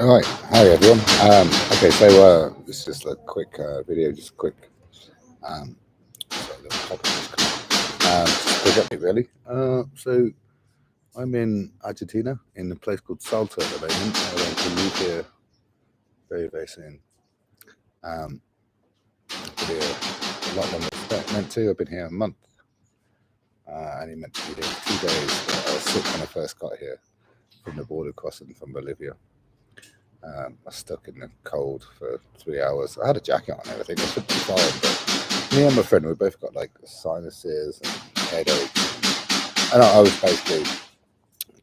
All right, hi everyone. Okay, so this is just a quick video, just a quick, um, sorry, little topic just come up. Just a quick update, really. So I'm in Argentina, in a place called Salta at the moment. I'm going to leave here very, very soon. I'll be here a lot longer than I meant to. I've been here a month. Only meant to be here 2 days, but I was sick when I first got here from the border crossing from Bolivia. I was stuck in the cold for 3 hours. I had a jacket on and everything. I should be fine, but me and my friend, we both got like sinuses and headaches. And I was basically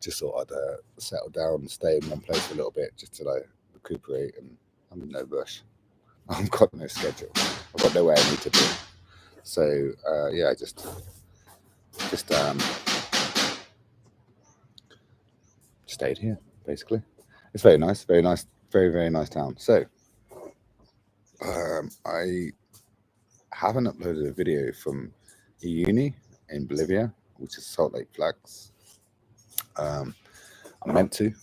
just thought I'd settle down and stay in one place for a little bit just to like recuperate. And I'm in no rush. I've got no schedule. I've got nowhere I need to be. So yeah, just stayed here basically. It's very nice, very nice, very, very nice town. So I haven't uploaded a video from uni in Bolivia, which is Salt Lake Flags. I meant to.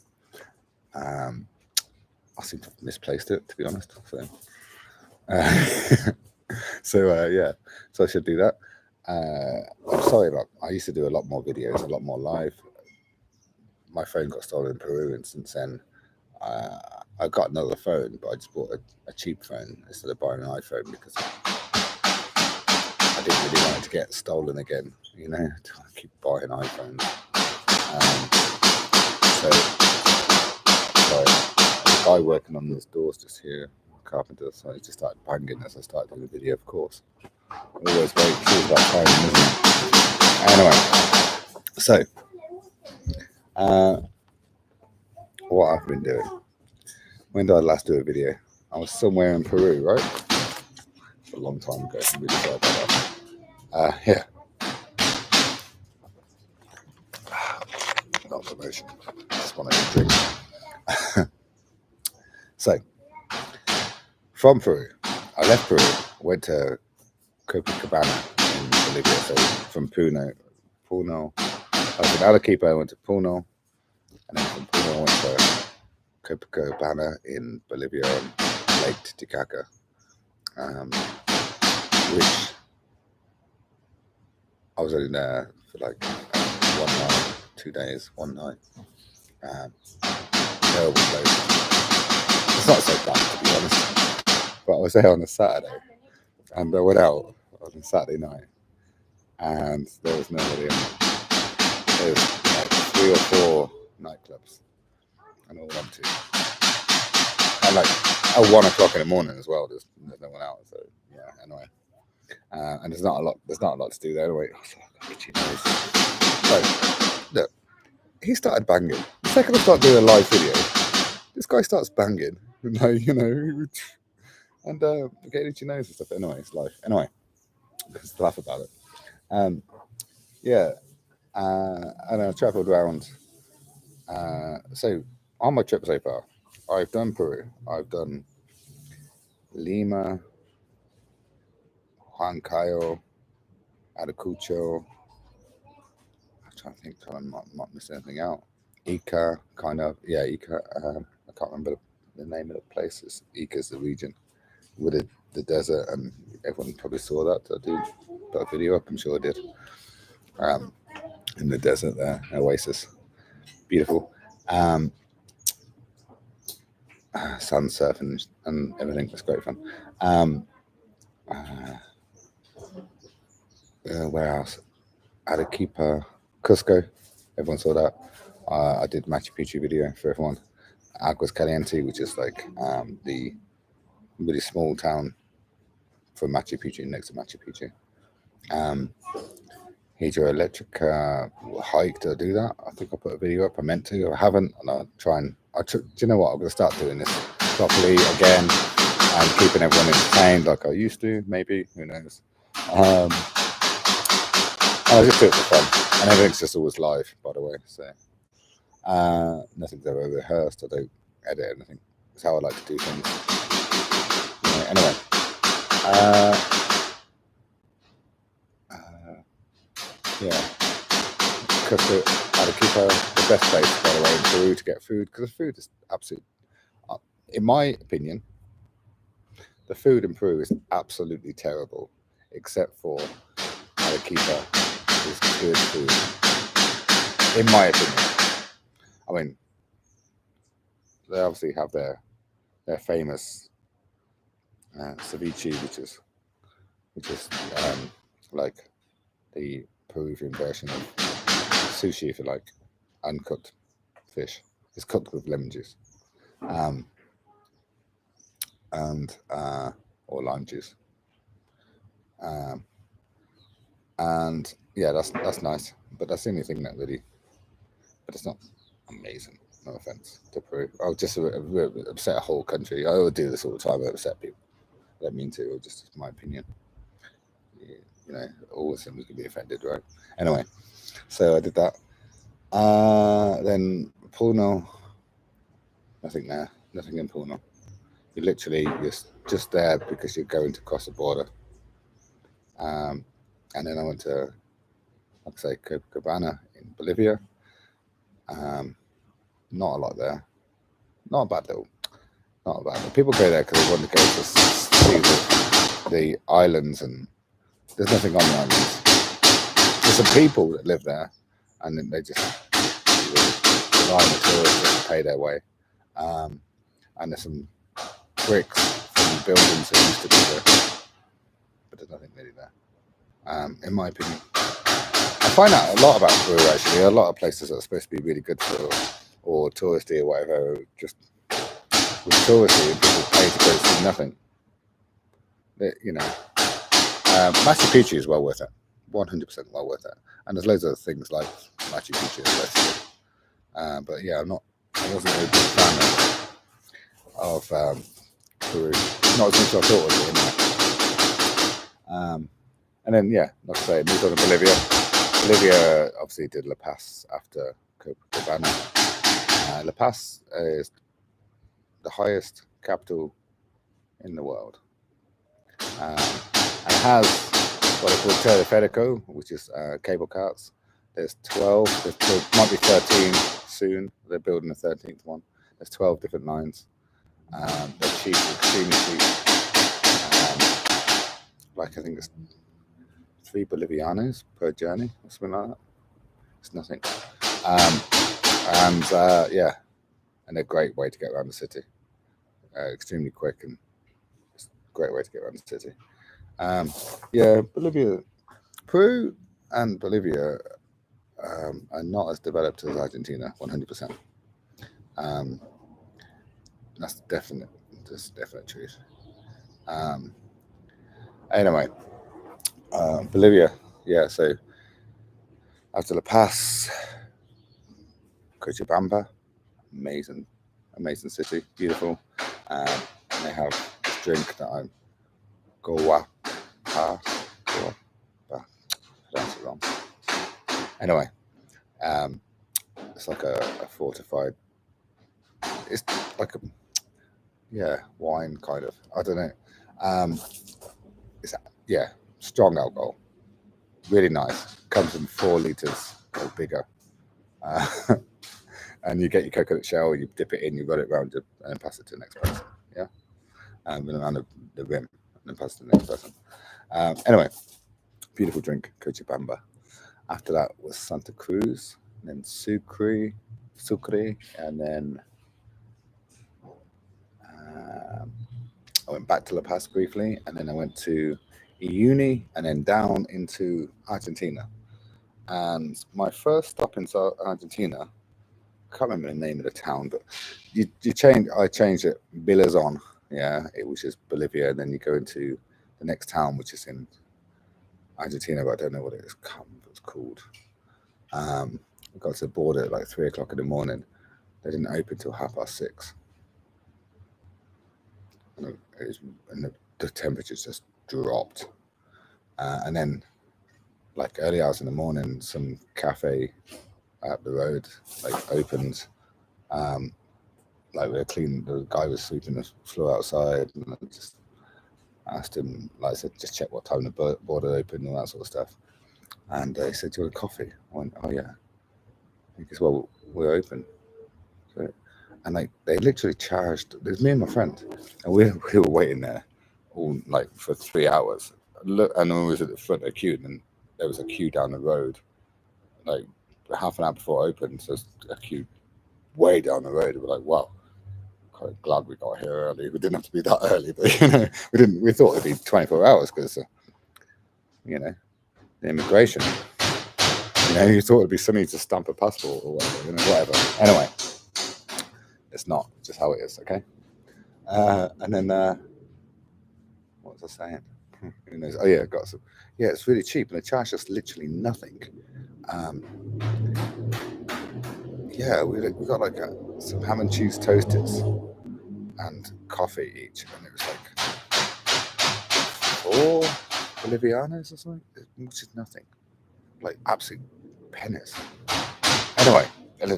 I seem to have misplaced it, to be honest. So, yeah, so I should do that. I'm sorry about. I used to do a lot more videos, a lot more live. My phone got stolen in Peru, and since then, I got another phone, but I just bought a cheap phone instead of buying an iPhone because I didn't really want it to get stolen again. You know, to keep buying iPhones. So, sorry, there's a guy working on these doors just here, carpenter. So he just started banging as I started doing the video. Of course, always very curious about timing, isn't it? Anyway, so what I've been doing. When did I last do a video? I was somewhere in Peru, right? A long time ago. I'm really sorry about that. Yeah. Not promotion. Just wanted to drink. So, from Peru, I left Peru, went to Copacabana in Bolivia. So from Puno, I was in Arequipa, I went to Puno, and then from Puno I went to Copacabana in Bolivia on Lake Titicaca, which I was only there for like 1 night, 2 days, 1 night. Terrible place. It's not so bad, to be honest. But I was there on a Saturday, and I went out on a Saturday night, and there was nobody in it. There was like 3 or 4 nightclubs, and all empty. And like at 1 o'clock in the morning as well. There's no one out. So yeah. Anyway, and there's not a lot to do there. Anyway, so look, he started banging. The second I start doing a live video, this guy starts banging. And getting itchy nose and stuff. Anyway, it's life. Anyway, just laugh about it. Yeah, and I travelled around. So on my trip so far, I've done Peru, I've done Lima, Huancayo, Ayacucho. I'm trying to think, I'm not missing anything out. Ica, kind of, yeah, Ica. I can't remember the name of the place. Ica's the region with the desert, and everyone probably saw that. I did put a video up, I'm sure I did. In the desert there, oasis, beautiful. Sun surfing and everything was great fun. Where else? Arequipa, Cusco. Everyone saw that. I did Machu Picchu video for everyone. Aguas Caliente, which is like the really small town from Machu Picchu, next to Machu Picchu. Hydroelectric hike. Did I do that? I think I put a video up. I meant to. I haven't, and I'll try and. Do you know what? I'm going to start doing this properly again and keeping everyone entertained like I used to. Maybe, who knows? I just do it for fun, and everything's just always live, by the way. So nothing's ever rehearsed. I don't edit anything. It's how I like to do things. Anyway. Yeah, Cusco, Arequipa, the best place, by the way, in Peru to get food, because the food is absolute. In my opinion, the food in Peru is absolutely terrible, except for Arequipa is good food. In my opinion, I mean, they obviously have their famous ceviche, which is like the Peruvian version of sushi, if you like, uncooked fish. It's cooked with lemon juice, and or lime juice, and yeah, that's nice. But that's the only thing that really. But it's not amazing. No offense to Peru. I'll just upset a whole country. I would do this all the time. I upset people. I don't mean to. Or just my opinion. You know, all of them can be offended, right? Anyway, so I did that. Then Puno, nothing there. Nothing in Puno. You're just there because you're going to cross the border. And then I went to, like I say, Copacabana in Bolivia. Not a lot there. Not a bad little. People go there because they want to go to see the islands, and there's nothing on the islands. There's some people that live there, and then they just rely on the tourists to pay their way. And there's some bricks from buildings that used to be there, but there's nothing really there, in my opinion. I find out a lot about Peru, actually. A lot of places that are supposed to be really good for, or touristy or whatever, just with touristy, people pay to go see nothing. You know, Machu Picchu is well worth it, 100% well worth it. And there's loads of things like Machu Picchu, but yeah, I wasn't a big fan of Peru. Not as much as I thought it would be. And then yeah, like I say, moved on to Bolivia. Bolivia obviously did La Paz after Copacabana. La Paz is the highest capital in the world, and it has what they call teleférico, which is cable cars. There's 12. There might be 13 soon. They're building a 13th one. There's 12 different lines. They're cheap, extremely cheap. Like I think it's 3 Bolivianos per journey or something like that. It's nothing. Yeah, and a great way to get around the city. Extremely quick, and it's a great way to get around the city. Yeah, Bolivia, Peru and Bolivia are not as developed as Argentina, 100%. That's definite truth. Anyway, Bolivia, yeah, so after La Paz, Cochabamba, amazing city, beautiful. They have this drink that I'm guapa, pronounce it wrong. Anyway, it's like a fortified. It's like wine kind of. I don't know. It's strong alcohol, really nice. Comes in 4 liters or bigger. And you get your coconut shell, you dip it in, you run it around, and then pass it to the next person. Yeah, and around the rim, and then pass it to the next person. Anyway, beautiful drink, Cochabamba. After that was Santa Cruz, and then Sucre, and then I went back to La Paz briefly, and then I went to Uyuni, and then down into Argentina. And my first stop in Argentina, I can't remember the name of the town, but I changed it, Bilazon, which is Bolivia, and then you go into the next town, which is in Argentina, but I don't know what it's called. I got to the border at like 3 o'clock in the morning. They didn't open till 6:30. And the temperatures just dropped. And then, like early hours in the morning, some cafe up the road opened. The guy was sweeping the floor outside, and I just asked him, like I said, just check what time the border opened and all that sort of stuff. And he said, "Do you want a coffee?" I went, "Oh yeah." He goes, "Well, we're open." So and they literally charged. There's me and my friend, and we were waiting there all like for 3 hours. Look, and then we was at the front of the queue, and there was a queue down the road, like half an hour before it opened. So it's a queue way down the road. We're like, wow, quite glad we got here early. We didn't have to be that early, but we didn't. We thought it'd be 24 hours because the immigration. You thought it'd be something to stamp a passport or whatever. Whatever. Anyway, it's not. Just how it is. Okay. And then what was I saying? Who knows? Oh yeah, got some. Yeah, it's really cheap, and they charge us literally nothing. Yeah, we got like some ham and cheese toasties and coffee each, and it was like 4 Bolivianos or something, which is nothing, like absolute pennies. Anyway, I'm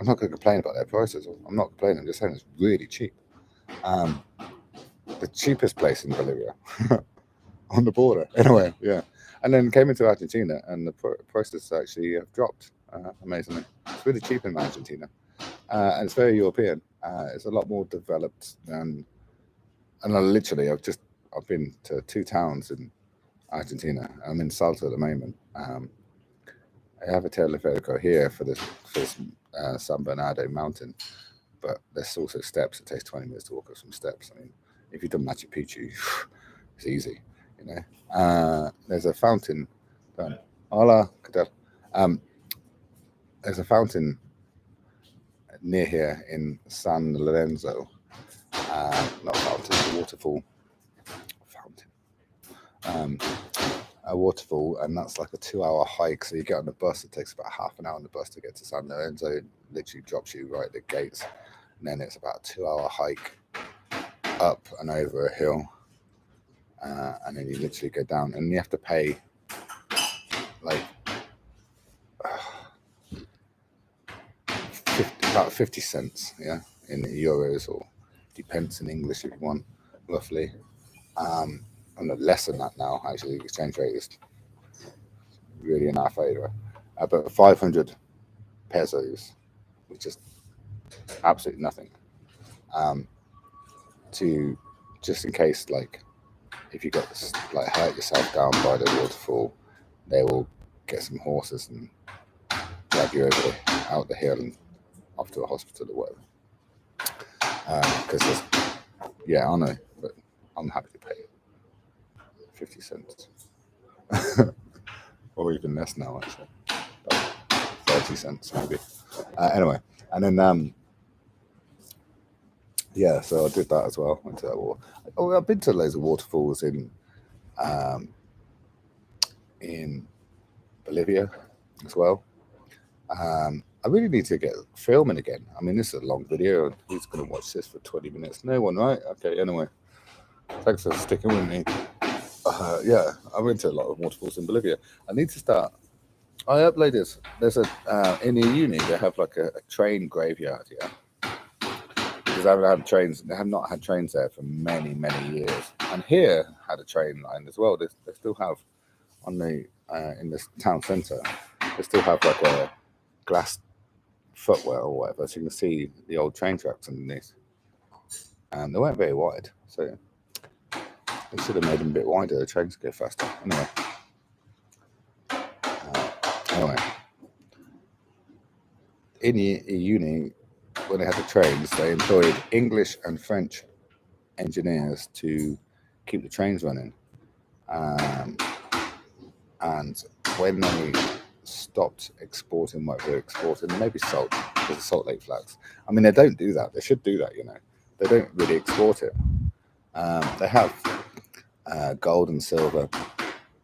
not going to complain about their prices. I'm not complaining. I'm just saying it's really cheap. The cheapest place in Bolivia on the border. Anyway, yeah. And then came into Argentina, and the prices actually have dropped amazingly. It's really cheap in Argentina, and it's very European. It's a lot more developed than. And I've been to 2 towns in Argentina. I'm in Salta at the moment. I have a teleférico here for this San Bernardo mountain, but there's also steps. It takes 20 minutes to walk up some steps. I mean, if you've done Machu Picchu, it's easy, There's a fountain. Hola, ¿qué tal? There's a fountain near here in San Lorenzo. Not a fountain, a waterfall. A waterfall, and that's like a 2-hour hike. So you get on the bus, it takes about half an hour on the bus to get to San Lorenzo. It literally drops you right at the gates, and then it's about a 2-hour hike up and over a hill, and then you literally go down, and you have to pay like about 50 cents, in euros, or depends in English if you want, roughly. And less than that now, actually. The exchange rate is really in our favor. But 500 pesos, which is absolutely nothing. To just in case, like, if you got like hurt yourself down by the waterfall, they will get some horses and drag you out the hill and off to a hospital or whatever. Because I know, but I'm happy to pay 50 cents. Or even less now, actually. About 30 cents, maybe. Anyway, and then, so I did that as well. Went to that water. I've been to loads of waterfalls in Bolivia as well. I really need to get filming again. I mean, this is a long video. Who's going to watch this for 20 minutes? No one, right? Okay, anyway. Thanks for sticking with me. I went to a lot of waterfalls in Bolivia. I need to start. I uploaded. There's in the uni they have like a train graveyard, because they have not had trains there for many, many years. And here had a train line as well. They still have on the in this town centre. They still have like a glass footwell or whatever, so you can see the old train tracks underneath. And they weren't very wide, so they should have made them a bit wider. The trains go faster. Anyway, in the uni, when they had the trains, they employed English and French engineers to keep the trains running. And when they stopped exporting what they're exporting, maybe salt, because of Salt Lake flags. I mean, they don't do that. They should do that, They don't really export it. They have gold and silver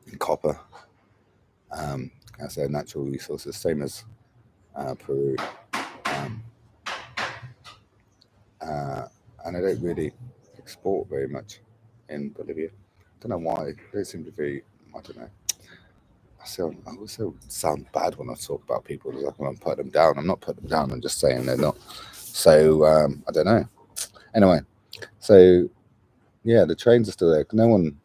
and copper as their natural resources, same as Peru. And they don't really export very much in Bolivia. I don't know why. They seem to be, I don't know. I also sound bad when I talk about people. Like when I'm putting them down. I'm not putting them down. I'm just saying they're not. So, I don't know. Anyway, so, the trains are still there. No one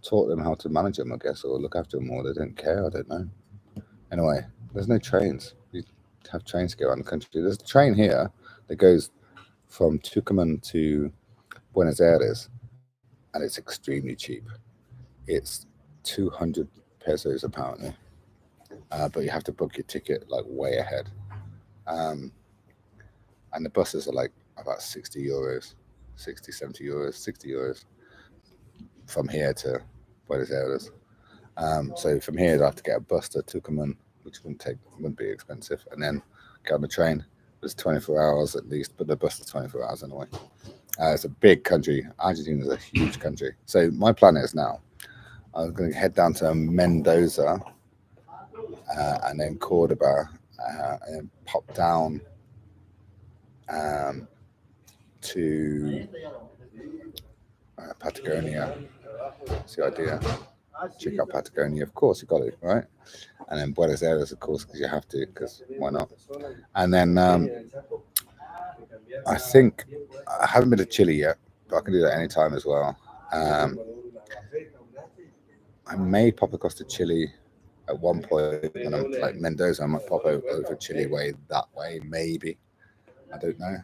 taught them how to manage them, I guess, or look after them, or they don't care. I don't know. Anyway, there's no trains. You have trains to go around the country. There's a train here that goes from Tucumán to Buenos Aires, and it's extremely cheap. It's 200 pesos apparently, but you have to book your ticket like way ahead. Um, and the buses are like about 60 euros, 60, 70 euros, 60 euros from here to Buenos Aires. So from here, I have to get a bus to Tucumán, which wouldn't be expensive, and then get on the train. It's 24 hours at least, but the bus is 24 hours anyway. It's a big country. Argentina is a huge country. So my plan is now, I'm going to head down to Mendoza and then Cordoba and then pop down to Patagonia. That's the idea. Check out Patagonia, of course, you got it, right? And then Buenos Aires, of course, because you have to, because why not? And then I think I haven't been to Chile yet, but I can do that anytime as well. I may pop across to Chile at one point when I'm like Mendoza. I might pop over Chile way that way, maybe. I don't know.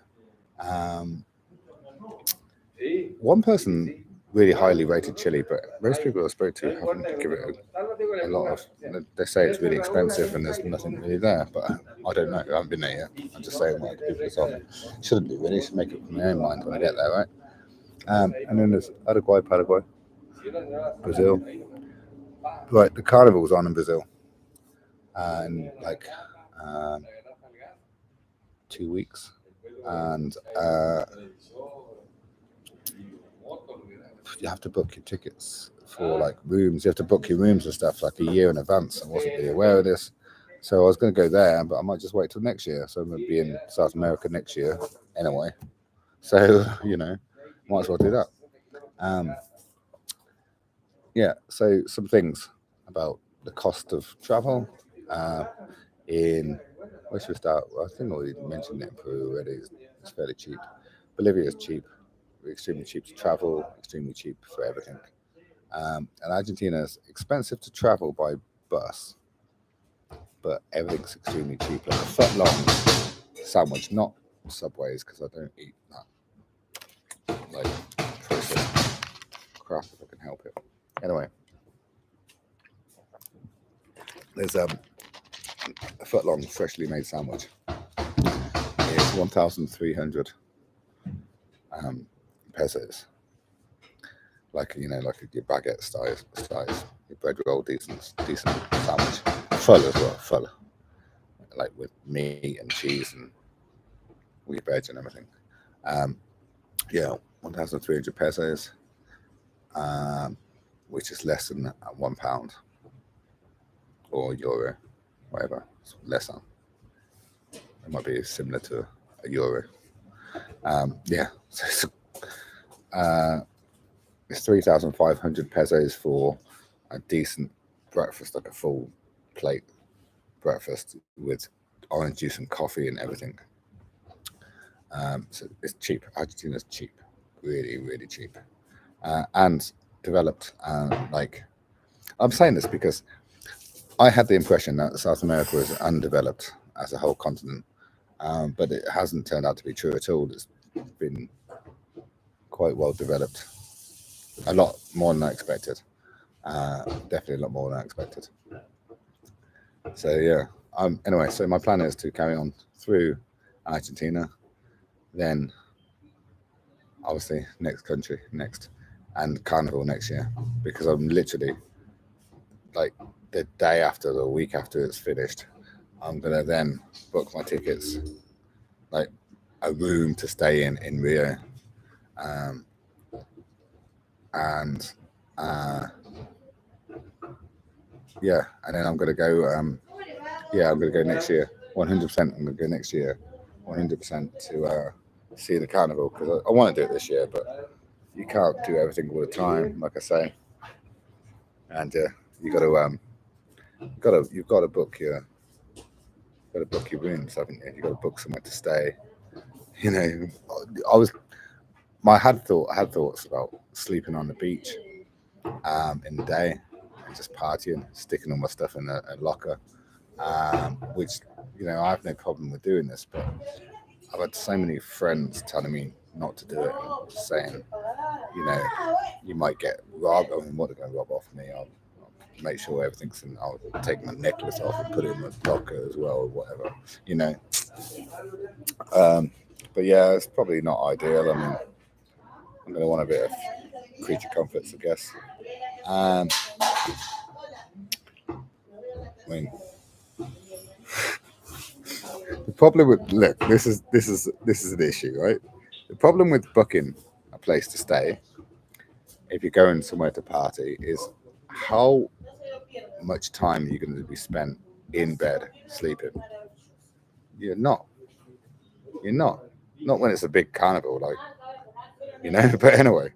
One person really highly rated Chile, but most people I spoke to haven't given it a lot of. They say it's really expensive and there's nothing really there, but I don't know. I haven't been there yet. I'm just saying what people are telling me. Shouldn't do really. Should make it from my own mind when I get there, right? And then there's Uruguay, Paraguay, Brazil. Right, the carnival's on in Brazil, in like 2 weeks, and you have to book your tickets for like rooms. You have to book your rooms and stuff like a year in advance. I wasn't really aware of this, so I was going to go there, but I might just wait till next year. So I'm going to be in South America next year anyway. So might as well do that. Yeah. So some things about the cost of travel. Where should we start? Well, I think I already mentioned it in Peru already. It's fairly cheap. Bolivia is cheap. Extremely cheap to travel, extremely cheap for everything. And Argentina is expensive to travel by bus, but everything's extremely cheap. Like a foot long sandwich, not Subways, because I don't eat that like processed crap if I can help it. Anyway, there's a foot long freshly made sandwich. It's 1,300 pesos. Like like your baguette size, your bread roll, decent sandwich, full as well, full, like with meat and cheese and wheat veg and everything. 1,300 pesos, which is less than £1 or euro, whatever. It's less than. It might be similar to a euro. So it's 3,500 pesos for a decent breakfast, like a full plate breakfast with orange juice and coffee and everything. So it's cheap. Argentina's cheap, really, really cheap, and developed. Like I'm saying this because I had the impression that South America was undeveloped as a whole continent, but it hasn't turned out to be true at all. It's been quite well developed. A lot more than I expected. Definitely a lot more than I expected. So yeah. Anyway, so my plan is to carry on through Argentina, then obviously next country next, and Carnival next year, because I'm literally like the day after, the week after it's finished, I'm gonna then book my tickets, like a room to stay in Rio, and and then I'm gonna go. I'm gonna go next year. 100%. I'm gonna go next year. 100% to see the carnival, because I want to do it this year, but you can't do everything all the time, like I say. And you've got to book your rooms, haven't you? You've got to book somewhere to stay. I had thoughts about sleeping on the beach in the day and just partying, sticking all my stuff in a locker, which I have no problem with doing this, but I've had so many friends telling me not to do it, and saying, you know, you might get robbed. I mean, what are they going to rob off me? I'll make sure everything's in. I'll take my necklace off and put it in my pocket as well, or whatever, you know. Um, but yeah, it's probably not ideal. I mean, I'm going to want a bit of creature comforts, I guess. Um, I mean, the problem with look, this is an issue, right? The problem with booking a place to stay if you're going somewhere to party is how much time you're going to be spent in bed sleeping. You're not. You're not. Not when it's a big carnival, like But anyway,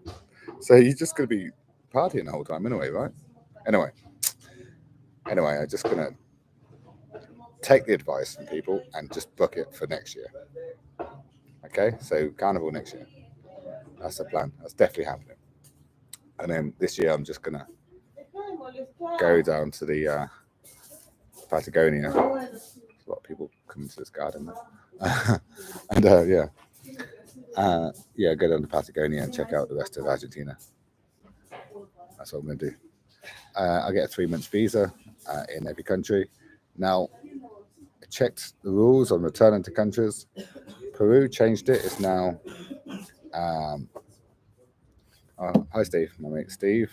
so you're just going to be partying the whole time anyway, right? Anyway, I'm just going to take the advice from people and just book it for next year. Okay, so carnival next year. That's the plan. That's definitely happening. And then this year, I'm just going to go down to the Patagonia. A lot of people come into this garden now. And go down to Patagonia and check out the rest of Argentina. That's what I'm going to do. I get a 3-month visa in every country. Now, I checked the rules on returning to countries. Peru changed it. It's now. Hi, Steve. My mate Steve.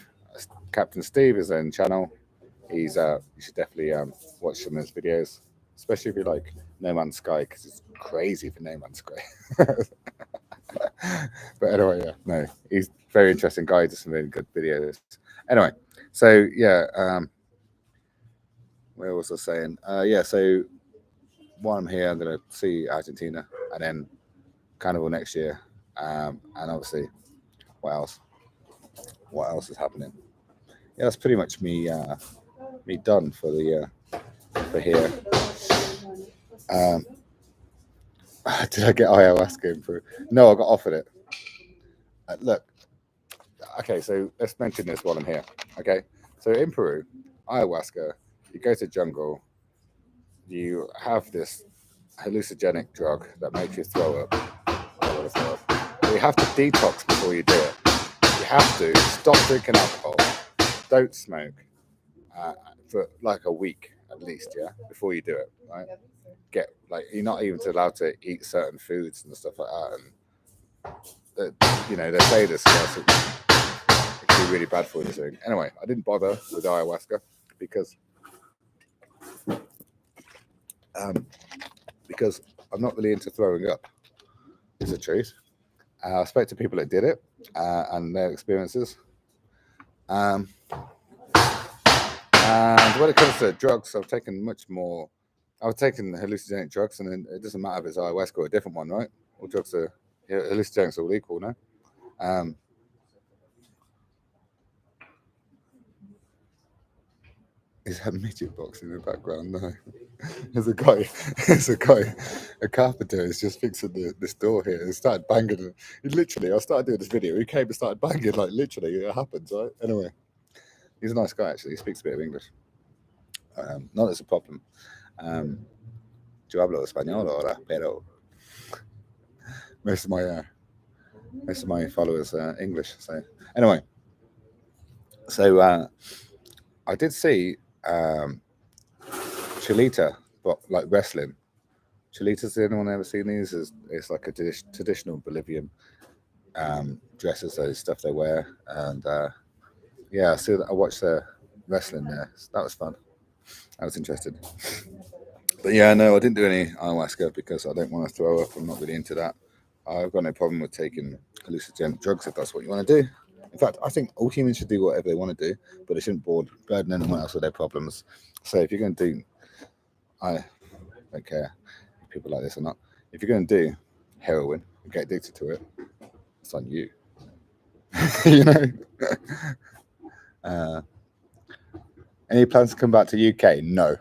Captain Steve is on channel. He's you should definitely watch some of his videos, especially if you like No Man's Sky, because it's crazy for No Man's Sky. But anyway, yeah, no, he's a very interesting guy. Does some really good videos. Anyway, so yeah, where was I saying? So while I'm here, I'm gonna see Argentina, and then Carnival next year, and obviously, what else? What else is happening? Yeah, that's pretty much me done for the for here. Did I get ayahuasca in Peru? No, I got offered it. Look, okay, so let's mention this while I'm here. Okay, so in Peru, ayahuasca, you go to jungle, you have this hallucinogenic drug that makes you throw up. You have to detox before you do it. You have to stop drinking alcohol, don't smoke for like a week at least, yeah, before you do it, right? You're not even allowed to eat certain foods and stuff like that, and they say this yes, it can be really bad for you. Anyway, I didn't bother with ayahuasca because I'm not really into throwing up. Is the truth. I spoke to people that did it and their experiences. And when it comes to drugs, I've taken much more. I've taken hallucinogenic drugs, and then it doesn't matter if it's ayahuasca or a different one, right? All drugs are hallucinogenics are all equal, no? Is that midget box in the background? No. There's a guy, a carpenter is just fixing this door here and started banging it. I started doing this video. He came and started banging, like literally, it happens, right? Anyway, he's a nice guy, actually. He speaks a bit of English. Not as a problem. Yo hablo español ahora, pero most of my followers are English. So anyway, I did see Cholita, but like wrestling. Cholitas, has anyone ever seen these? It's like a traditional Bolivian dresses, those stuff they wear, and I see that. I watched the wrestling there. So that was fun. I was interested. But yeah, no, I didn't do any ayahuasca because I don't want to throw up. I'm not really into that. I've got no problem with taking hallucinogenic drugs if that's what you want to do. In fact, I think all humans should do whatever they want to do, but they shouldn't burden anyone else with their problems. So if you're going to do, I don't care if people like this or not. If you're going to do heroin and get addicted to it, it's on you. Any plans to come back to UK? No.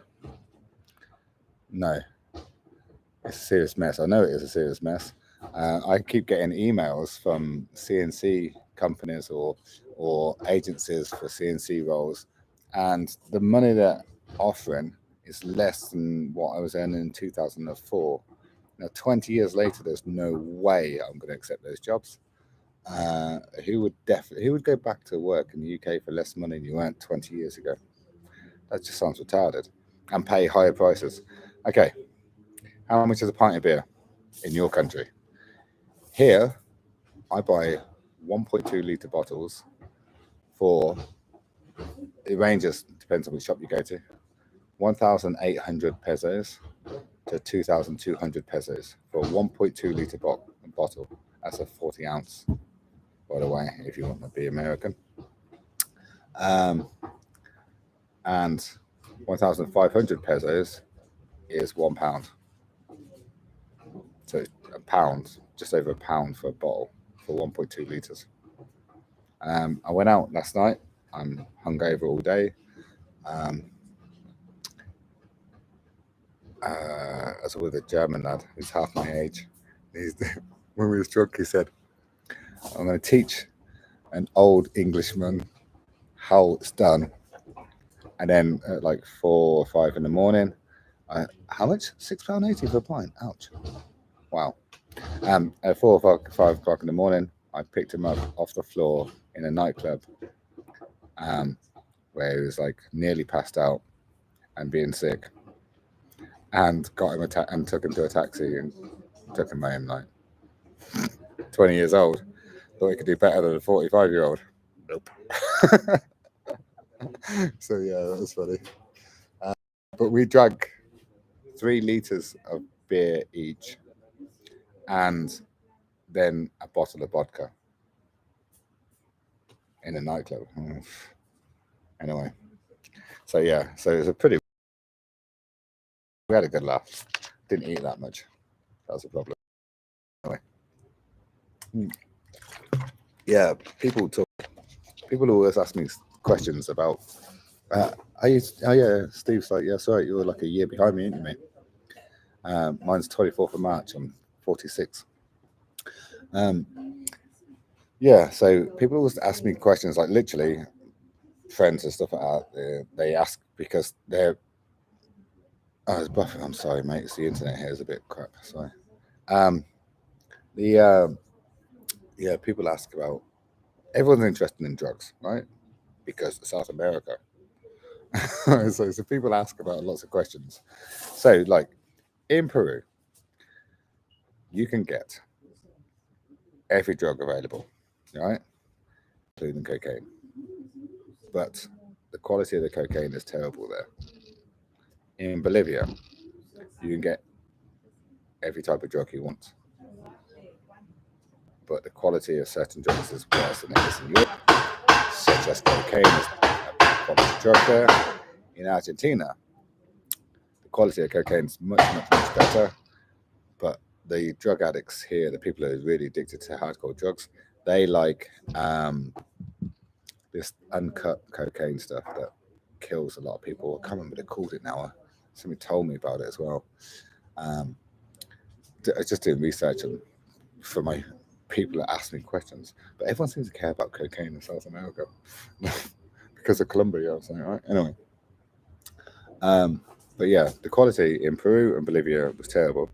It's a serious mess. I know it is a serious mess. I keep getting emails from CNC companies or agencies for CNC roles, and the money they're offering is less than what I was earning in 2004. Now, 20 years later, there's no way I'm going to accept those jobs. Who would go back to work in the UK for less money than you earned 20 years ago? That just sounds retarded. And pay higher prices. Okay, how much is a pint of beer in your country? Here, I buy 1.2 litre bottles for, it ranges, depends on which shop you go to, 1,800 pesos to 2,200 pesos for a 1.2 litre bottle. That's a 40 ounce, by the way, if you want to be American. And 1,500 pesos is £1. So a pound, just over a pound for a bottle for 1.2 litres. I went out last night. I'm hungover all day. I was with a German lad who's half my age. When we was drunk, he said, I'm going to teach an old Englishman how it's done. And then at like 4 or 5 in the morning, how much? £6.80 for a pint. Ouch. Wow. At 4 or 5 o'clock in the morning, I picked him up off the floor in a nightclub where he was like nearly passed out and being sick, and got him and took him to a taxi and took him home. Like 20 years old, thought he could do better than a 45-year-old. Nope. So yeah, that was funny. But we drank 3 litres of beer each, and then a bottle of vodka in a nightclub. Anyway, so yeah, so it was we had a good laugh. Didn't eat that much. That was a problem. Anyway, yeah, people always ask me questions about. Steve's like, yeah, sorry, you're like a year behind me, aren't you, mate? Mine's 24th of March. I'm 46. Yeah, so people always ask me questions, like literally friends and stuff like that. They ask because they're. Oh, it's buffering. I'm sorry, mate. It's the internet here is a bit crap. Sorry. Yeah, people ask about. Everyone's interested in drugs, right? Because South America. so people ask about lots of questions. So, like in Peru, you can get every drug available, right? Including cocaine. But the quality of the cocaine is terrible there. In Bolivia, you can get every type of drug you want. But the quality of certain drugs is worse than it is in Europe, such as cocaine is a quality drug there. In Argentina, the quality of cocaine is much better. But the drug addicts here, the people who are really addicted to hardcore drugs, they like this uncut cocaine stuff that kills a lot of people. I can't remember what they called it now. Somebody told me about it as well. I was just doing research for my people that ask me questions, but everyone seems to care about cocaine in South America because of Colombia. Or something, right? Anyway, but yeah, the quality in Peru and Bolivia was terrible.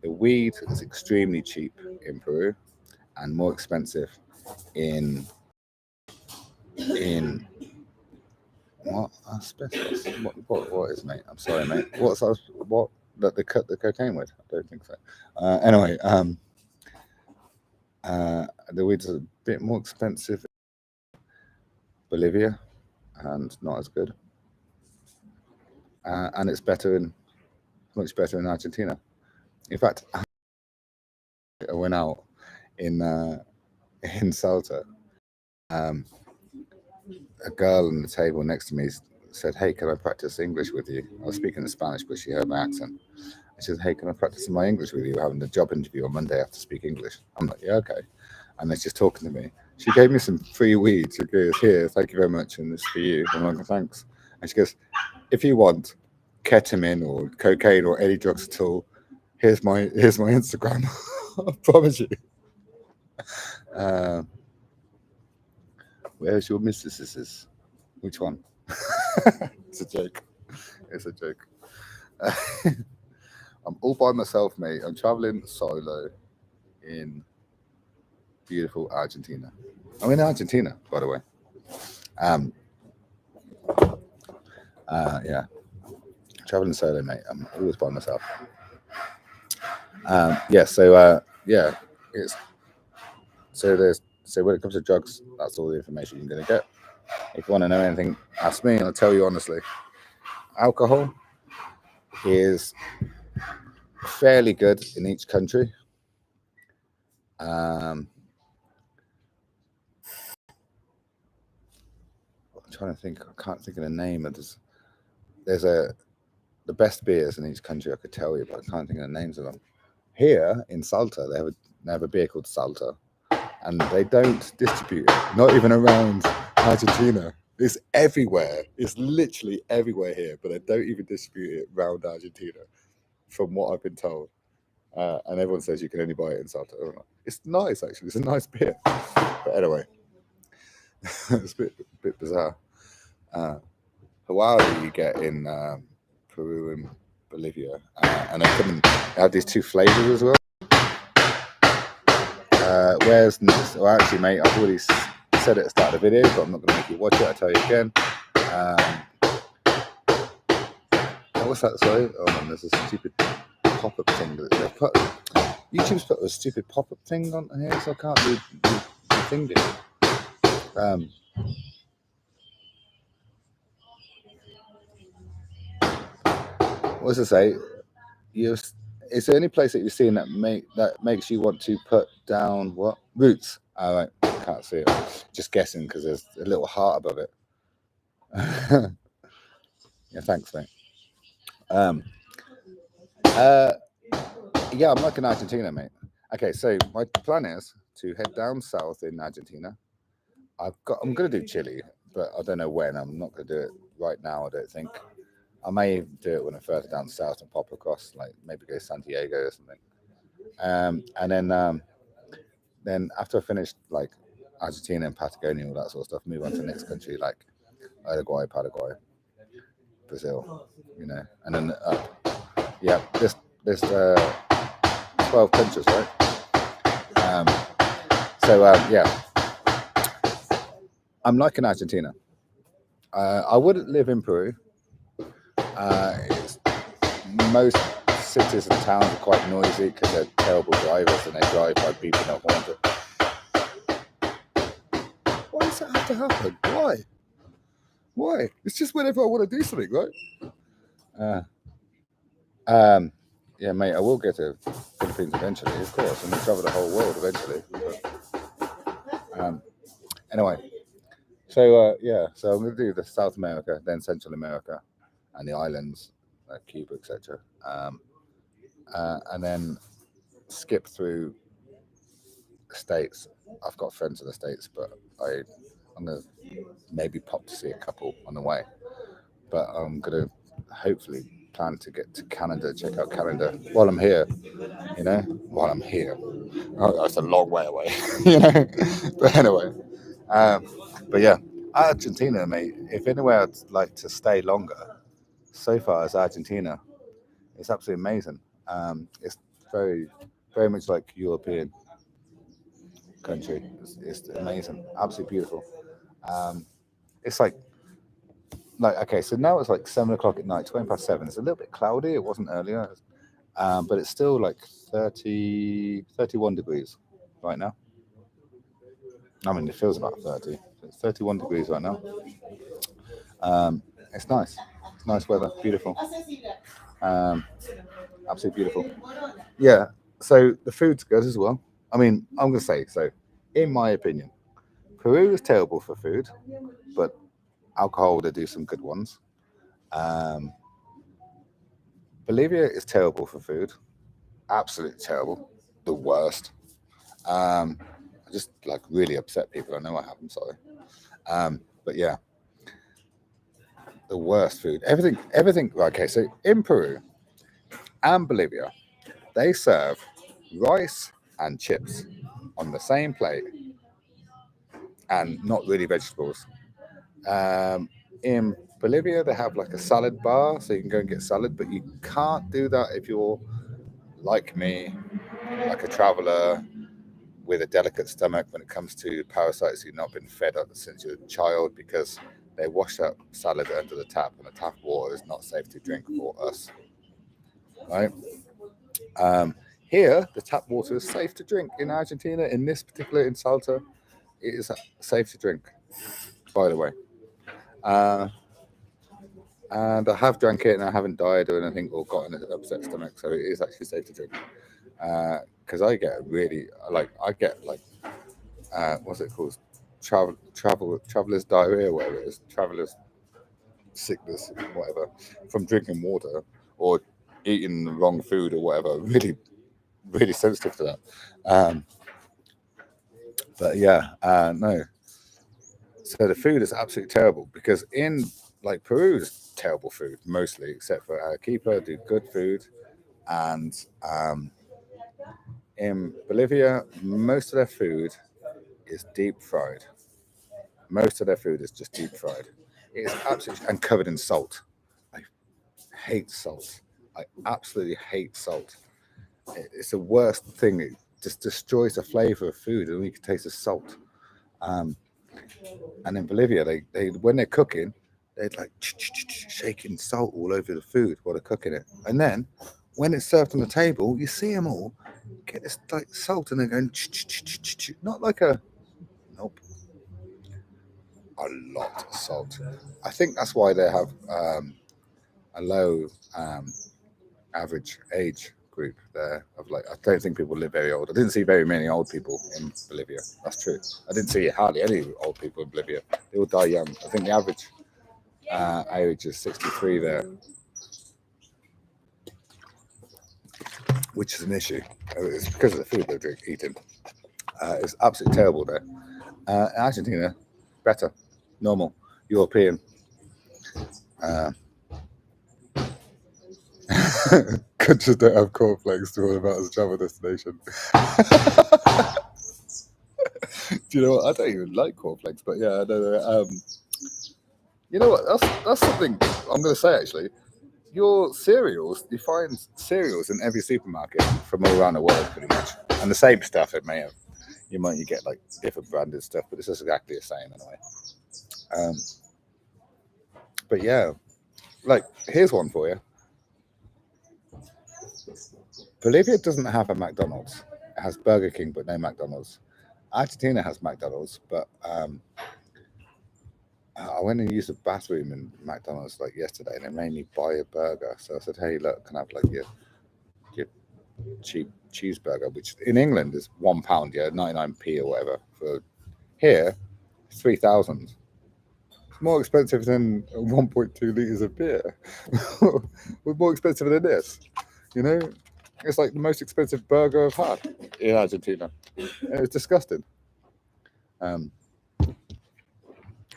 The weed is extremely cheap in Peru and more expensive in what asbestos? What is, mate? I'm sorry, mate. What that they cut the cocaine with? I don't think so. Anyway, the weed's a bit more expensive in Bolivia and not as good. And it's much better in Argentina. In fact, I went out in Salta. A girl on the table next to me said, "Hey, can I practice English with you?" I was speaking in Spanish, but she heard my accent. She said, "Hey, can I practice my English with you? We're having a job interview on Monday. I have to speak English." I'm like, "Yeah, okay." And then she's talking to me. She gave me some free weed. She goes, "Here, thank you very much, and this is for you." I'm like, "Thanks." And she goes, "If you want ketamine or cocaine or any drugs at all, here's my Instagram." I promise you. Where's your missuses? Which one? It's a joke. It's a joke. I'm all by myself, mate. I'm traveling solo in beautiful Argentina. I'm in Argentina, by the way. Yeah, traveling solo, mate. I'm always by myself. Yeah, so yeah, it's so when it comes to drugs, that's all the information you're gonna get. If you want to know anything, ask me, and I'll tell you honestly. Alcohol is fairly good in each country. I'm trying to think. I can't think of the name of this. There's the best beers in each country I could tell you, but I can't think of the names of them. Here in Salta, they have a beer called Salta, and they don't distribute it. Not even around Argentina. It's everywhere. It's literally everywhere here, but they don't even distribute it around Argentina, from what I've been told. And everyone says you can only buy it in Salta. I don't know. It's nice, actually. It's a nice beer. But anyway, it's a bit bizarre. Hawaii you get in Peru and Bolivia, and they have these two flavors as well. Where's next? Well, actually, mate, I've already said it at the start of the video, but I'm not going to make you watch it. I'll tell you again. What's that? Sorry. Oh man, there's a stupid pop-up thing that they put. YouTube's put a stupid pop-up thing on here, so I can't do the thing. What does it say? It's the only place that you've seen that makes you want to put down what roots. All right, can't see it. Just guessing because there's a little heart above it. Yeah, thanks, mate. Yeah, I'm like in Argentina, mate. Okay, so my plan is to head down south in Argentina. I'm gonna do Chile, but I don't know when. I'm not gonna do it right now. I don't think. I may do it when I'm further down south and pop across, like maybe go to Santiago or something. And then after I finish like Argentina and Patagonia, all that sort of stuff, move on to the next country like Uruguay, Paraguay, Brazil, you know, and then yeah, there's 12 countries, right? Yeah, I'm liking Argentina. I wouldn't live in Peru. Most cities and towns are quite noisy because they're terrible drivers and they drive by beeping their horns. Why does that have to happen? Why? It's just whenever I want to do something, right? Yeah, mate, I will get to Philippines eventually, of course, and we'll travel the whole world eventually. But, anyway, so yeah, so I'm going to do the South America, then Central America, and the islands, like Cuba, etc. And then skip through the States. I've got friends in the States, but I'm going to maybe pop to see a couple on the way. But I'm going to hopefully plan to get to Canada, check out Canada while I'm here, you know, while I'm here. Oh, that's a long way away, you know. But anyway, but yeah, Argentina, mate. If anywhere I'd like to stay longer, so far as Argentina, it's absolutely amazing. It's very, very much like European country. It's amazing, absolutely beautiful. It's like okay, so now it's like 7 o'clock at night, 7. It's a little bit cloudy. It wasn't earlier, but it's still like 31 degrees right now. I mean, it feels about 30. It's 31 degrees right now. It's nice. It's nice weather. Beautiful. Absolutely beautiful. Yeah. So the food's good as well. I mean, I'm going to say, so in my opinion, Peru is terrible for food, but alcohol, they do some good ones. Bolivia is terrible for food. Absolutely terrible. The worst. I just like really upset people. I know I have. I'm sorry. But yeah, the worst food. Everything. Okay, so in Peru and Bolivia, they serve rice and chips on the same plate, and not really vegetables. In Bolivia, they have like a salad bar, so you can go and get salad, but you can't do that if you're like me, like a traveler with a delicate stomach when it comes to parasites you've not been fed up since you're a child because they wash up salad under the tap and the tap water is not safe to drink for us, right? Here, the tap water is safe to drink in Argentina. In this particular in Salta, it is safe to drink, by the way. And I have drank it and I haven't died or anything or gotten an upset stomach, so it is actually safe to drink. Because I get what's it called? Traveler's diarrhea, whatever it is, traveler's sickness, whatever, from drinking water or eating the wrong food or whatever. Really, really sensitive to that. But yeah, no. So the food is absolutely terrible because in like Peru is terrible food mostly, except for Arequipa do good food, and in Bolivia most of their food is deep fried. Most of their food is just deep fried. It is absolutely and covered in salt. I hate salt. I absolutely hate salt. It's the worst thing. It just destroys the flavor of food, and you can taste the salt. And in Bolivia, they when they're cooking, they're like shaking salt all over the food while they're cooking it. And then when it's served on the table, you see them all get this like salt, and they're going not like a nope, a lot of salt. I think that's why they have a low average age group there of like I don't think people live very old. I didn't see very many old people in Bolivia. That's true. I didn't see hardly any old people in Bolivia. They all die young. I think the average age is 63 there, which is an issue. It's because of the food they're eating. It's absolutely terrible there. Argentina, better, normal, European. Countries don't have cornflakes to all about as a travel destination. Do you know what? I don't even like cornflakes, but yeah, I know. You know what? That's something I'm going to say actually. Your cereals, you find cereals in every supermarket from all around the world, pretty much, and the same stuff. It may have you get like different branded stuff, but it's just exactly the same anyway. But yeah, like here's one for you. Bolivia doesn't have a McDonald's. It has Burger King, but no McDonald's. Argentina has McDonald's, but I went and used the bathroom in McDonald's like yesterday, and they made me buy a burger. So I said, "Hey, look, can I have like your cheap cheeseburger?" Which in England is £1, yeah, 99p or whatever. For here, 3,000. It's more expensive than 1.2 liters of beer. We're more expensive than this, you know. It's like the most expensive burger I've had in Argentina. It was disgusting.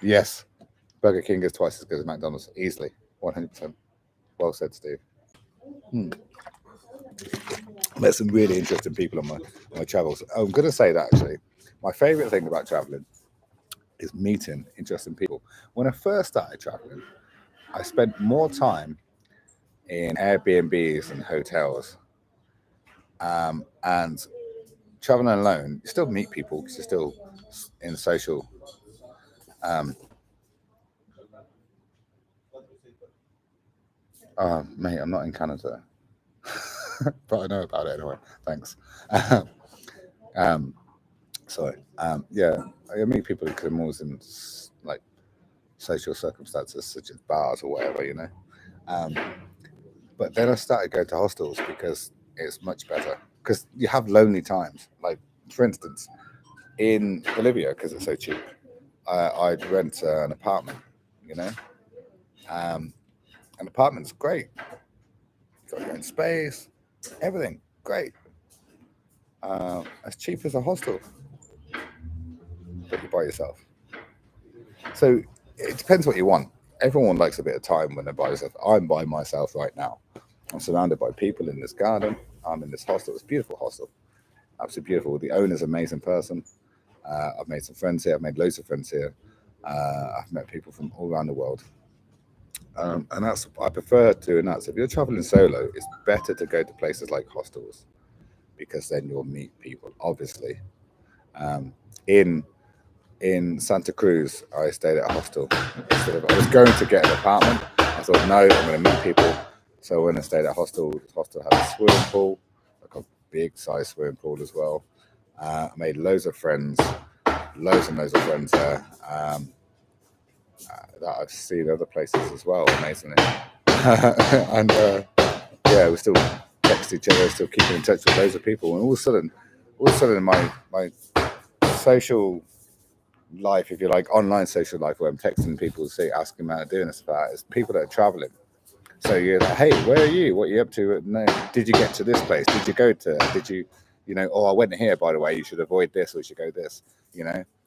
Yes, Burger King is twice as good as McDonald's, easily, 100%. Well said, Steve. Met some really interesting people on my travels. I'm going to say that actually, my favourite thing about traveling is meeting interesting people. When I first started traveling, I spent more time in Airbnbs and hotels. And traveling alone, you still meet people because you're still in social. Mate, I'm not in Canada, but I know about it anyway. Thanks. Sorry. Yeah, I meet people because I'm always in like social circumstances such as bars or whatever, you know. But then I started going to hostels because it's much better because you have lonely times. Like for instance, in Bolivia, because it's so cheap, I'd rent an apartment. You know, an apartment's great. You've got your own space, everything great. As cheap as a hostel, but you're by yourself. So it depends what you want. Everyone likes a bit of time when they're by themselves. I'm by myself right now. I'm surrounded by people in this garden. I'm in this hostel. It's a beautiful hostel. Absolutely beautiful. The owner's an amazing person. I've made some friends here. I've made loads of friends here. I've met people from all around the world. And I prefer doing that. So if you're traveling solo, it's better to go to places like hostels because then you'll meet people. Obviously, um, in Santa Cruz, I stayed at a hostel. I was going to get an apartment. I thought, no, I'm going to meet people. So when I stayed at a hostel, the hostel had a swimming pool, like a big size swimming pool as well. I made loads of friends, loads and loads of friends there. That I've seen other places as well, amazingly. And yeah, we still text each other, still keeping in touch with loads of people. And all of a sudden, my social life, if you like, online social life, where I'm texting people, asking them how they're doing this, about is people that are traveling. So you're like, hey, where are you? What are you up to? No, did you get to this place? Did you go to? Did you, oh, I went here, by the way. You should avoid this, or you should go this.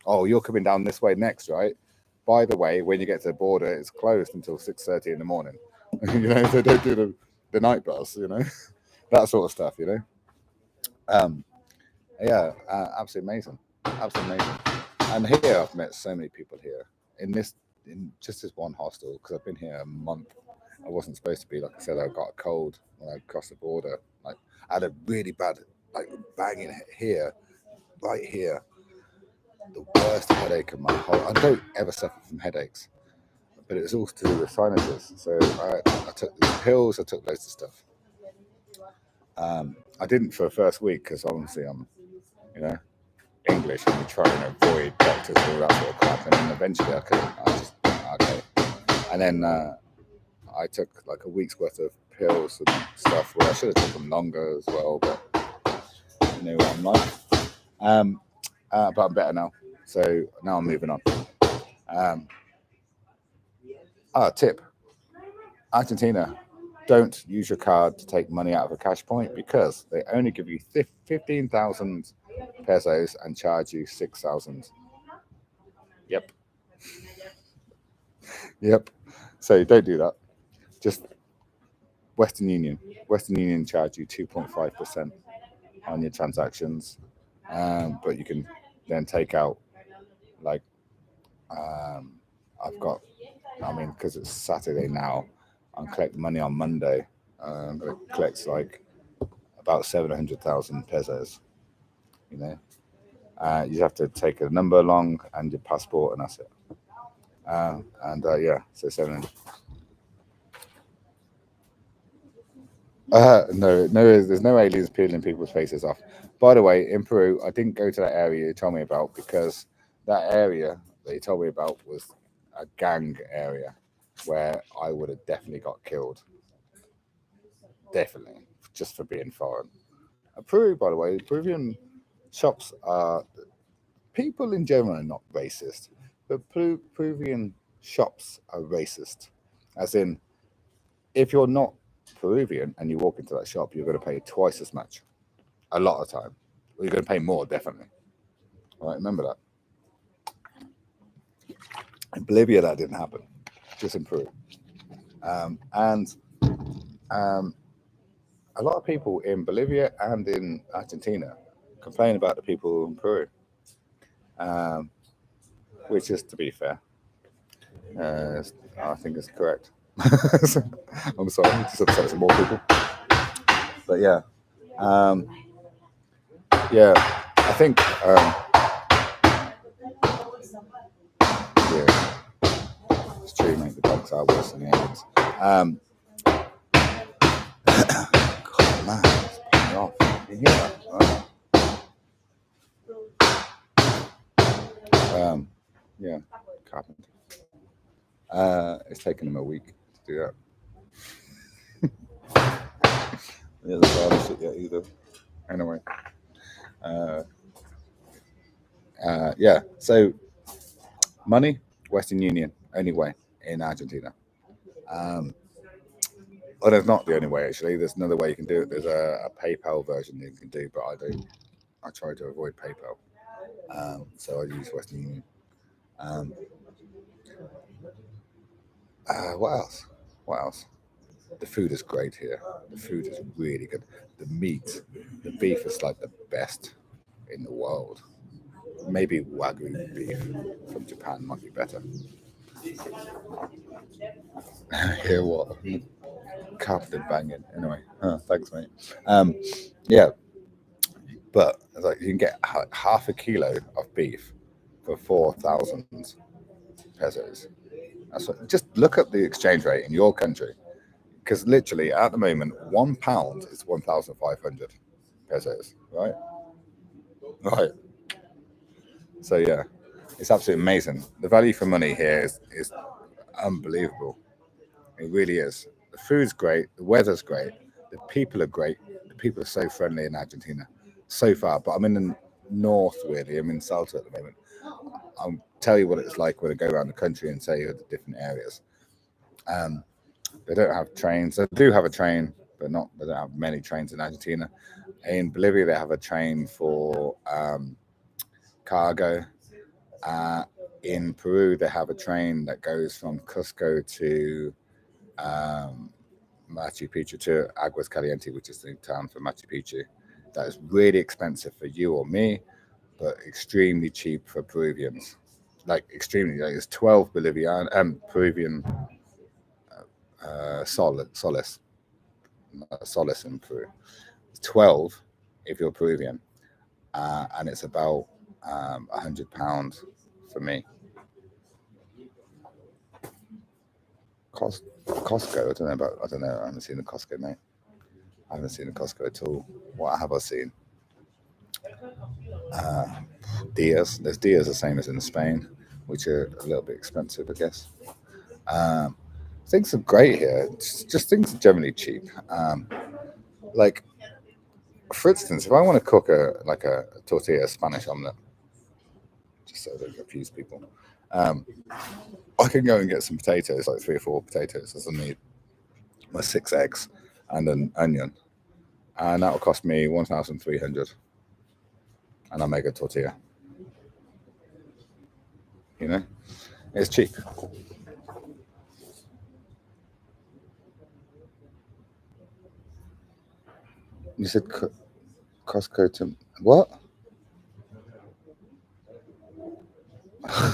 Oh, you're coming down this way next, right? By the way, when you get to the border, it's closed until 6:30 in the morning. So don't do the night bus. That sort of stuff. Yeah, absolutely amazing, absolutely amazing. And here I've met so many people here in just this one hostel because I've been here a month. I wasn't supposed to be. Like I said, I got a cold when I crossed the border. Like I had a really bad banging here, right here. The worst headache of my whole. I don't ever suffer from headaches, but it was all to do with sinuses. So I took these pills. I took loads of stuff. I didn't for the first week because obviously I'm, English and we try and avoid doctors and all that sort of crap. And then eventually I just okay. And then I took like a week's worth of pills and stuff. Well, I should have taken them longer as well, but you know what I'm like. But I'm better now. So now I'm moving on. Tip. Argentina. Don't use your card to take money out of a cash point because they only give you 15,000 pesos and charge you 6,000. Yep. Yep. So don't do that. Just Western Union. Western Union charge you 2.5% on your transactions, but you can then take out because it's Saturday now, I'm collecting money on Monday. I'm going to collect about 700,000 pesos. You have to take a number along and your passport, and that's it. So 700. No, there's no aliens peeling people's faces off. By the way, in Peru, I didn't go to that area you told me about because that area that you told me about was a gang area where I would have definitely got killed. Definitely, just for being foreign. Peru, by the way, Peruvian shops are people in general are not racist, but Peruvian shops are racist. As in, if you're not Peruvian and you walk into that shop, you're going to pay twice as much. A lot of time. Well, you're going to pay more, definitely. All right, remember that. In Bolivia, that didn't happen. Just in Peru. And a lot of people in Bolivia and in Argentina complain about the people in Peru, which is, to be fair, I think is correct. I'm sorry, it just upset some more people. But yeah, I think it's true, mate. The dogs are worse than the aliens. God, man, it's putting me off. You hear that? Yeah, carpenter. It's taken him a week to do that. He hasn't started shit yet either. Anyway, yeah. So money, Western Union, only way in Argentina. Well, that's not the only way actually. There's another way you can do it. There's a PayPal version you can do, but I don't. I try to avoid PayPal, so I use Western Union. What else? What else? The food is great here. The food is really good. The meat, the beef is like the best in the world. Maybe Wagyu beef from Japan might be better. Hear what? Carpet banging. Anyway, thanks, mate. Yeah, but it's like you can get half a kilo of beef for 4,000 pesos. That's what, just look up the exchange rate in your country, because literally at the moment, £1 is 1,500 pesos, right? Right. So yeah, it's absolutely amazing. The value for money here is unbelievable. It really is. The food's great. The weather's great. The people are great. The people are so friendly in Argentina. So far, but I'm in the north really. I'm in Salta at the moment. I'll tell you what it's like when I go around the country and say the different areas. They don't have trains. They do have a train, but not. They don't have many trains in Argentina. In Bolivia, they have a train for cargo. In Peru, they have a train that goes from Cusco to Machu Picchu to Aguas Caliente, which is the town for Machu Picchu. That is really expensive for you or me, but extremely cheap for Peruvians. Like extremely, like it's 12 Bolivian and Peruvian soles in Peru. It's 12 if you're Peruvian, and it's about £100 for me. Costco. I don't know. I haven't seen the Costco, mate. I haven't seen the Costco at all. What have I seen? Dias. There's Dias the same as in Spain, which are a little bit expensive, I guess. Things are great here. Just things are generally cheap. Like, for instance, if I want to cook a tortilla Spanish omelet, just so that confuse people, I can go and get some potatoes, like 3 or 4 potatoes, as I need, my 6 eggs, and an onion, and that will cost me 1,300, and I'll make a tortilla. You know, it's cheap. You said Costco to what?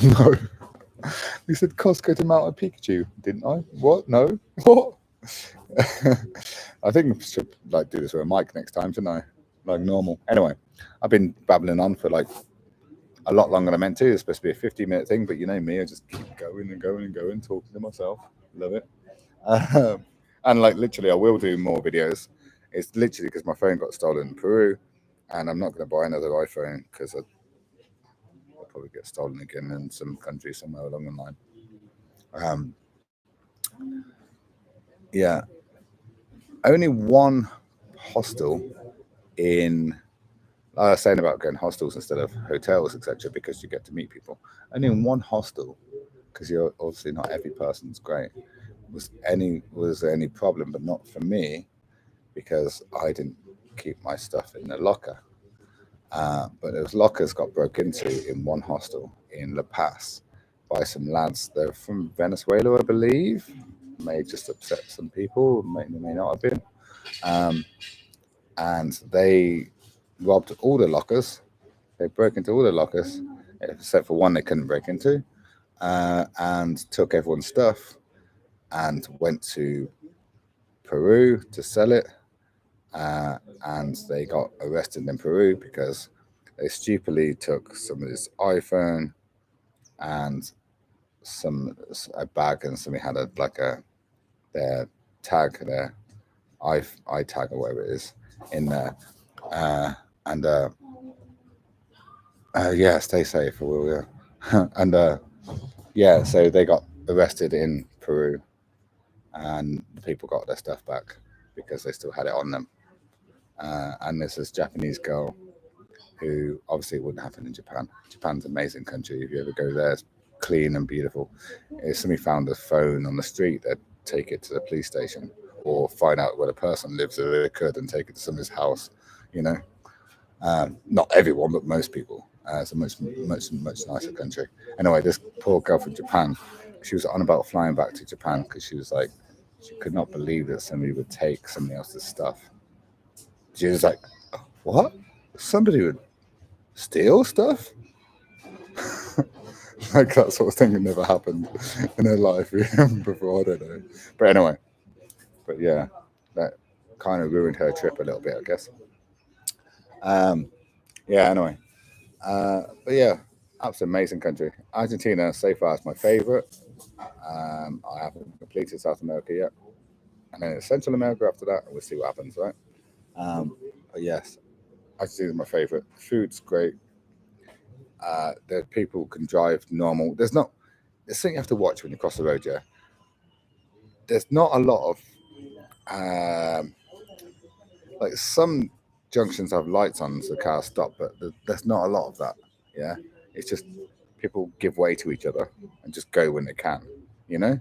No. You said Costco to Mount a Pikachu, didn't I? What? No. What? I think I should like do this with a mic next time, shouldn't I? Like normal. Anyway, I've been babbling on for like a lot longer than I meant to. It's supposed to be a 50-minute thing, but you know me, I just keep going and going and going, talking to myself. Love it. And like literally, I will do more videos. It's literally because my phone got stolen in Peru, and I'm not going to buy another iPhone because I'll probably get stolen again in some country somewhere along the line. Yeah, only one hostel in. I was saying about going hostels instead of hotels, etc., because you get to meet people. Only in one hostel, because you're obviously not every person's great. Was there any problem? But not for me, because I didn't keep my stuff in the locker. But those lockers got broke into in one hostel in La Paz by some lads. They're from Venezuela, I believe. May just upset some people, may not have been. And they robbed all the lockers. They broke into all the lockers, except for one they couldn't break into, and took everyone's stuff and went to Peru to sell it. And they got arrested in Peru because they stupidly took some of his iPhone and a bag, and somebody had their tag, their iTag or whatever it is in there. Yeah, stay safe, I will. Yeah. And yeah, so they got arrested in Peru, and the people got their stuff back because they still had it on them. And there's this Japanese girl who obviously it wouldn't happen in Japan. Japan's an amazing country. If you ever go there, it's clean and beautiful. If somebody found a phone on the street, they'd take it to the police station or find out where the person lives if they could and take it to somebody's house, you know. Not everyone, but most people. It's a much nicer country. Anyway, this poor girl from Japan, she was on about flying back to Japan because she was like, she could not believe that somebody would take somebody else's stuff. She was like, what? Somebody would steal stuff? Like that sort of thing had never happened in her life before. I don't know. But anyway, but yeah, that kind of ruined her trip a little bit, I guess. Yeah, anyway. But yeah, absolutely amazing country. Argentina so far is my favorite. I haven't completed South America yet. And then it's Central America after that. We'll see what happens, right? But yes, Argentina is my favorite. Food's great. The people can drive normal. There's something you have to watch when you cross the road, yeah. There's not a lot of like some junctions have lights on so the cars stop, but there's not a lot of that. Yeah, it's just people give way to each other and just go when they can. You know,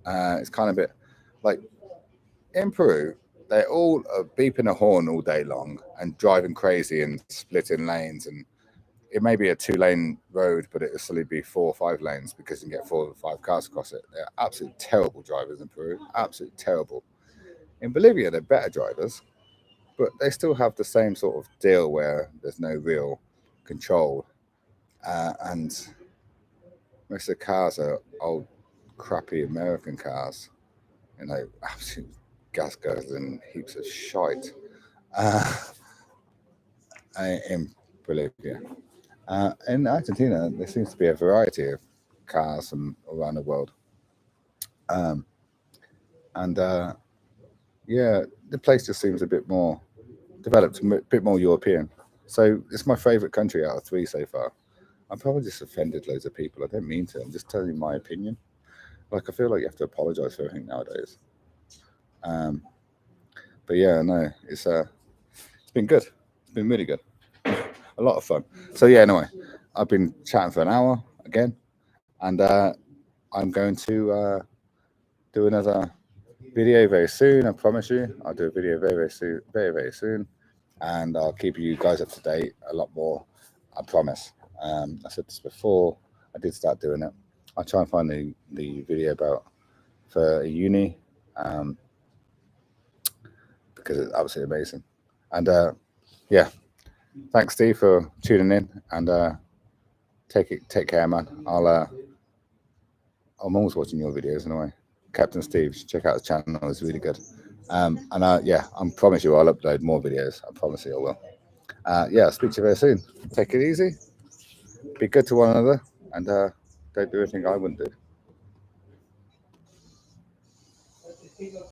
it's kind of a bit like in Peru. They all are beeping a horn all day long and driving crazy and splitting lanes, and it may be a 2-lane road, but it'll still be 4 or 5 lanes because you can get 4 or 5 cars across it. They're absolutely terrible drivers in Peru. Absolutely terrible. In Bolivia, they're better drivers, but they still have the same sort of deal where there's no real control, and most of the cars are old, crappy American cars, absolute gas guzzling heaps of shite in Bolivia. In Argentina, there seems to be a variety of cars from around the world, and yeah, the place just seems a bit more developed, a bit more European. So it's my favourite country out of 3 so far. I'm probably just offended loads of people. I don't mean to. I'm just telling you my opinion. Like I feel like you have to apologise for everything nowadays. But yeah, no, it's been good. It's been really good. A lot of fun. So yeah, anyway, I've been chatting for an hour again, and I'm going to do another video very soon. I promise you, I'll do a video very soon, very soon, and I'll keep you guys up to date a lot more. I promise. I said this before. I did start doing it. I'll try and find the video for uni, because it's absolutely amazing. And yeah, thanks Steve for tuning in, and take care, man. I'm always watching your videos anyway. Captain Steve, check out the channel, it's really good. And yeah, I promise you I'll upload more videos. I promise you I will. Yeah, I'll speak to you very soon. Take it easy, be good to one another, and don't do anything I wouldn't do.